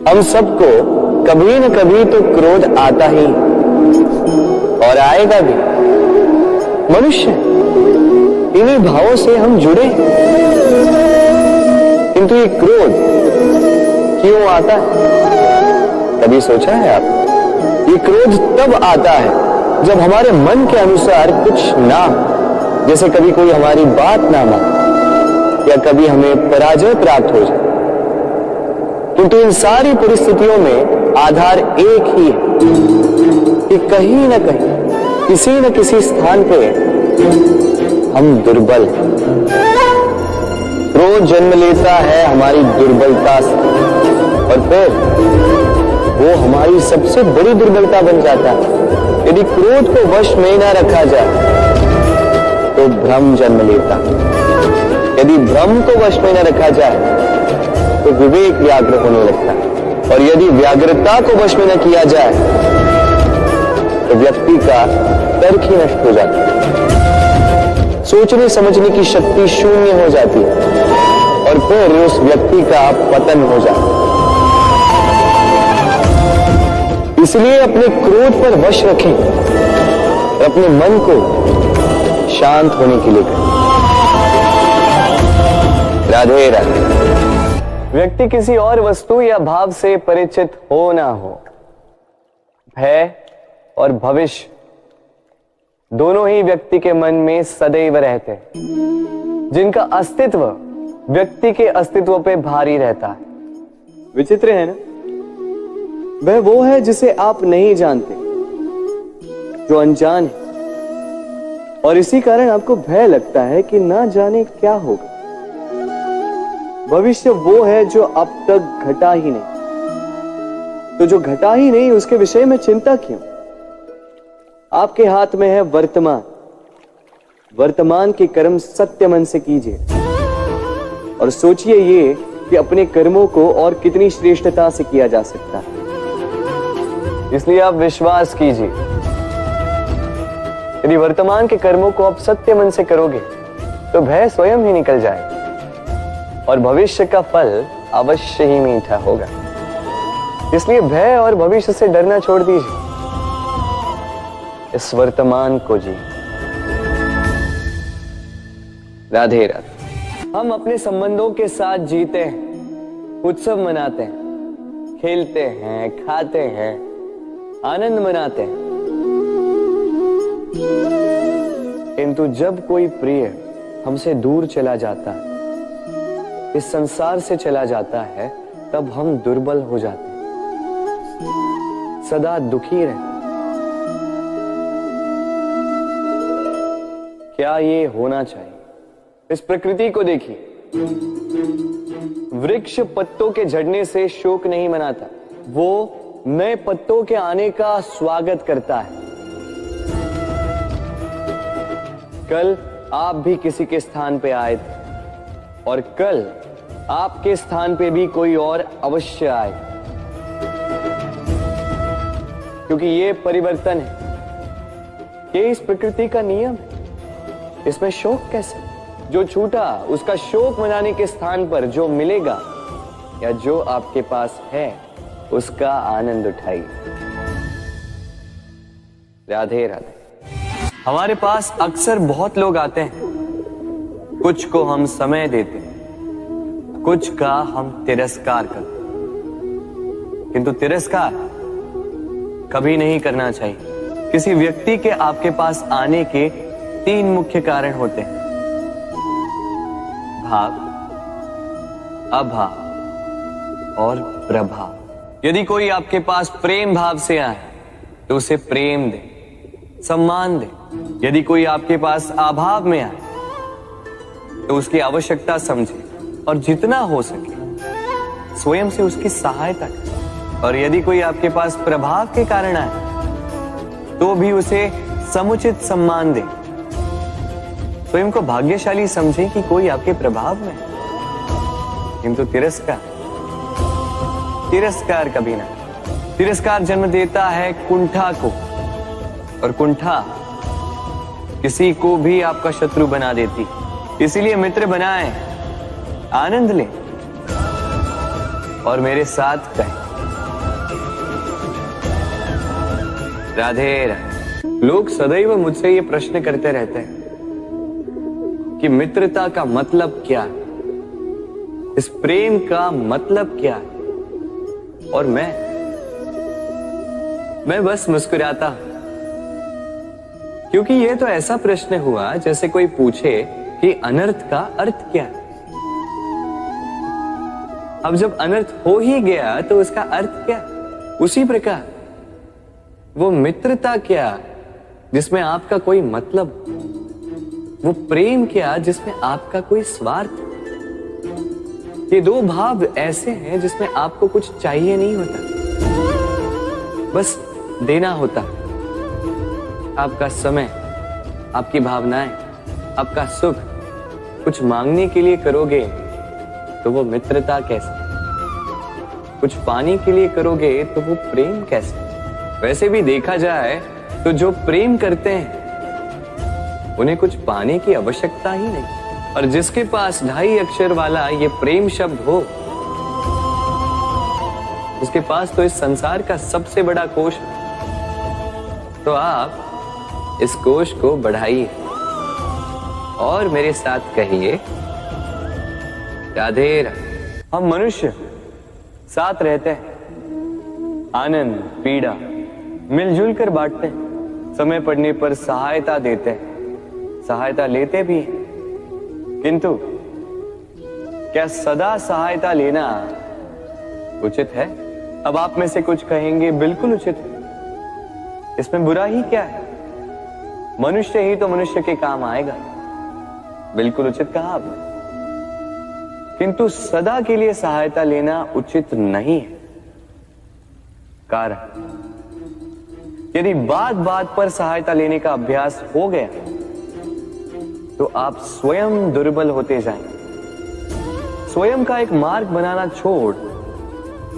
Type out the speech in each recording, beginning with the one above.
हम सबको कभी न कभी तो क्रोध आता ही और आएगा भी। मनुष्य इन्हीं भावों से हम जुड़े, किंतु ये क्रोध क्यों आता है? कभी सोचा है आप? ये क्रोध तब आता है जब हमारे मन के अनुसार कुछ ना हो, जैसे कभी कोई हमारी बात ना माने या कभी हमें पराजय प्राप्त हो जाए। किंतु इन सारी परिस्थितियों में आधार एक ही है कि कहीं ना कहीं किसी न किसी स्थान पे हम दुर्बल हैं। क्रोध जन्म लेता है हमारी दुर्बलता से और फिर वो हमारी सबसे बड़ी दुर्बलता बन जाता है। यदि क्रोध को वश में ना रखा जाए तो भ्रम जन्म लेता है। यदि भ्रम को वश में न रखा जाए तो विवेक व्याग्र होने लगता है और यदि व्याग्रता को वश में न किया जाए तो व्यक्ति का तर्क ही नष्ट हो जाता है। सोचने समझने की शक्ति शून्य हो जाती है और फिर उस व्यक्ति का पतन हो जाता है। इसलिए अपने क्रोध पर वश रखें और अपने मन को शांत होने के लिए करें। राधे राधे। व्यक्ति किसी और वस्तु या भाव से परिचित हो ना हो, भय और भविष्य दोनों ही व्यक्ति के मन में सदैव रहते हैं, जिनका अस्तित्व व्यक्ति के अस्तित्व पे भारी रहता है। विचित्र है ना? वह वो है जिसे आप नहीं जानते, जो अनजान है, और इसी कारण आपको भय लगता है कि ना जाने क्या होगा। भविष्य वो है जो अब तक घटा ही नहीं, तो जो घटा ही नहीं उसके विषय में चिंता क्यों? आपके हाथ में है वर्तमान। वर्तमान के कर्म सत्य मन से कीजिए और सोचिए ये कि अपने कर्मों को और कितनी श्रेष्ठता से किया जा सकता है। इसलिए आप विश्वास कीजिए, यदि वर्तमान के कर्मों को आप सत्य मन से करोगे तो भय स्वयं ही निकल जाएगा और भविष्य का फल अवश्य ही मीठा होगा। इसलिए भय और भविष्य से डरना छोड़ दीजिए, इस वर्तमान को जी। राधे राधे। हम अपने संबंधों के साथ जीते हैं, उत्सव मनाते हैं, खेलते हैं, खाते हैं, आनंद मनाते हैं, किंतु जब कोई प्रिय हमसे दूर चला जाता है, इस संसार से चला जाता है, तब हम दुर्बल हो जाते हैं, सदा दुखी रहते। क्या ये होना चाहिए? इस प्रकृति को देखिए, वृक्ष पत्तों के झड़ने से शोक नहीं मनाता, वो नए पत्तों के आने का स्वागत करता है। कल आप भी किसी के स्थान पे आए थे और कल आपके स्थान पे भी कोई और अवश्य आए, क्योंकि ये परिवर्तन है, ये इस प्रकृति का नियम है। इसमें शोक कैसे? जो छूटा उसका शोक मनाने के स्थान पर जो मिलेगा या जो आपके पास है उसका आनंद उठाइए। राधे राधे। हमारे पास अक्सर बहुत लोग आते हैं, कुछ को हम समय देते हैं, कुछ का हम तिरस्कार करते हैं, किंतु तिरस्कार कभी नहीं करना चाहिए। किसी व्यक्ति के आपके पास आने के 3 मुख्य कारण होते हैं: भाव, अभाव और प्रभाव। यदि कोई आपके पास प्रेम भाव से आए तो उसे प्रेम दे, सम्मान दे। यदि कोई आपके पास अभाव में आए तो उसकी आवश्यकता समझे और जितना हो सके स्वयं से उसकी सहायता करें। और यदि कोई आपके पास प्रभाव के कारण आए तो भी उसे समुचित सम्मान दे। स्वयं को भाग्यशाली समझे कि कोई आपके प्रभाव में है, किंतु तिरस्कार कभी ना। तिरस्कार जन्म देता है कुंठा को, और कुंठा किसी को भी आपका शत्रु बना देती। इसीलिए मित्र बनाएं, आनंद लें और मेरे साथ कहें, राधे राधे। लोग सदैव मुझसे ये प्रश्न करते रहते हैं कि मित्रता का मतलब क्या है, इस प्रेम का मतलब क्या है, और मैं बस मुस्कुराता हूं, क्योंकि ये तो ऐसा प्रश्न हुआ जैसे कोई पूछे कि अनर्थ का अर्थ क्या है। अब जब अनर्थ हो ही गया तो उसका अर्थ क्या? उसी प्रकार वो मित्रता क्या जिसमें आपका कोई मतलब, वो प्रेम क्या जिसमें आपका कोई स्वार्थ। ये दो भाव ऐसे हैं जिसमें आपको कुछ चाहिए नहीं होता, बस देना होता। आपका समय, आपकी भावनाएं, आपका सुख कुछ मांगने के लिए करोगे तो वो मित्रता कैसे? कुछ पाने के लिए करोगे तो वो प्रेम कैसे? वैसे भी देखा जाए तो जो प्रेम करते हैं उन्हें कुछ पाने की आवश्यकता ही नहीं, और जिसके पास 2.5 अक्षर वाला ये प्रेम शब्द हो, उसके पास तो इस संसार का सबसे बड़ा कोश है। तो आप इस कोश को बढ़ाइए और मेरे साथ कहिए, राधे राधे। हम मनुष्य साथ रहते हैं, आनंद पीड़ा मिलजुल कर बांटते हैं, समय पड़ने पर सहायता देते हैं, सहायता लेते भी हैं। किंतु क्या सदा सहायता लेना उचित है? अब आप में से कुछ कहेंगे बिल्कुल उचित है, इसमें बुरा ही क्या है, मनुष्य ही तो मनुष्य के काम आएगा। बिल्कुल उचित कहा आपने, किंतु सदा के लिए सहायता लेना उचित नहीं है। कारण, यदि बात बात पर सहायता लेने का अभ्यास हो गया तो आप स्वयं दुर्बल होते जाएंगे। स्वयं का एक मार्ग बनाना छोड़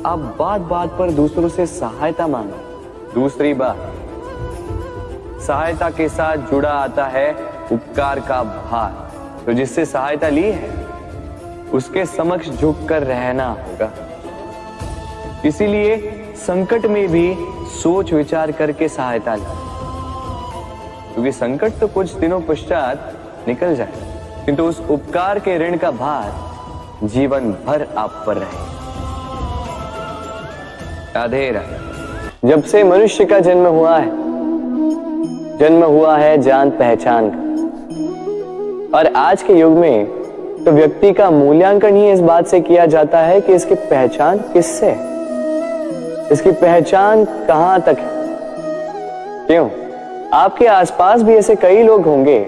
आप बात बात पर दूसरों से सहायता मांगे। दूसरी बात, सहायता के साथ जुड़ा आता है उपकार का भार, तो जिससे सहायता ली है उसके समक्ष झुककर रहना होगा। इसीलिए संकट में भी सोच विचार करके सहायता लें, क्योंकि संकट तो कुछ दिनों पश्चात निकल जाए, किंतु उस उपकार के ऋण का भार जीवन भर आप पर रहे। राधे राधे। जब से मनुष्य का जन्म हुआ है जान पहचान का, और आज के युग में तो व्यक्ति का मूल्यांकन ही इस बात से किया जाता है कि इसकी पहचान किससे है, इसकी पहचान कहां तक है। क्यों? आपके आसपास भी ऐसे कई लोग होंगे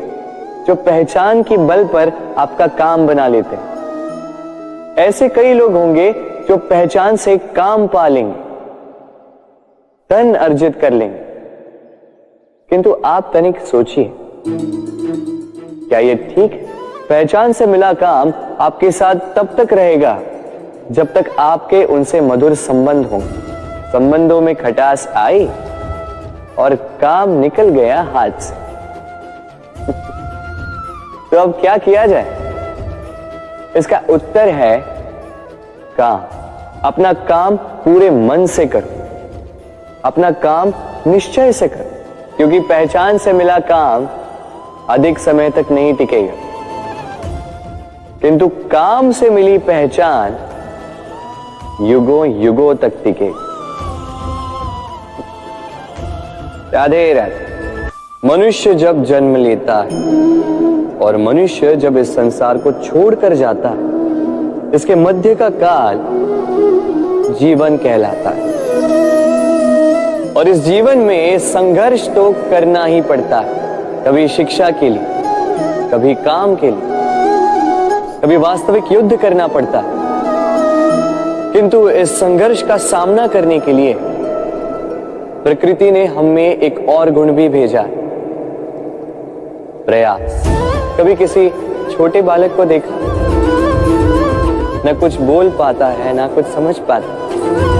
जो पहचान की बल पर आपका काम बना लेते हैं। ऐसे कई लोग होंगे जो पहचान से काम पा लेंगे, धन अर्जित कर लेंगे। किंतु आप तनिक सोचिए, क्या ये ठीक है? पहचान से मिला काम आपके साथ तब तक रहेगा जब तक आपके उनसे मधुर संबंध हों। संबंधों में खटास आई और काम निकल गया हाथ से। तो अब क्या किया जाए? इसका उत्तर है काम। अपना काम पूरे मन से करो, अपना काम निश्चय से करो, क्योंकि पहचान से मिला काम अधिक समय तक नहीं टिकेगा, किंतु काम से मिली पहचान युगों युगों तक टिकेगी। राधे राधे। मनुष्य जब जन्म लेता है और मनुष्य जब इस संसार को छोड़कर जाता है, इसके मध्य का काल जीवन कहलाता है। और इस जीवन में संघर्ष तो करना ही पड़ता है, कभी शिक्षा के लिए, कभी काम के लिए, कभी वास्तविक युद्ध करना पड़ता है। किंतु इस संघर्ष का सामना करने के लिए प्रकृति ने हमें एक और गुण भी भेजा, प्रयास। कभी किसी छोटे बालक को देखा, न कुछ बोल पाता है, ना कुछ समझ पाता है,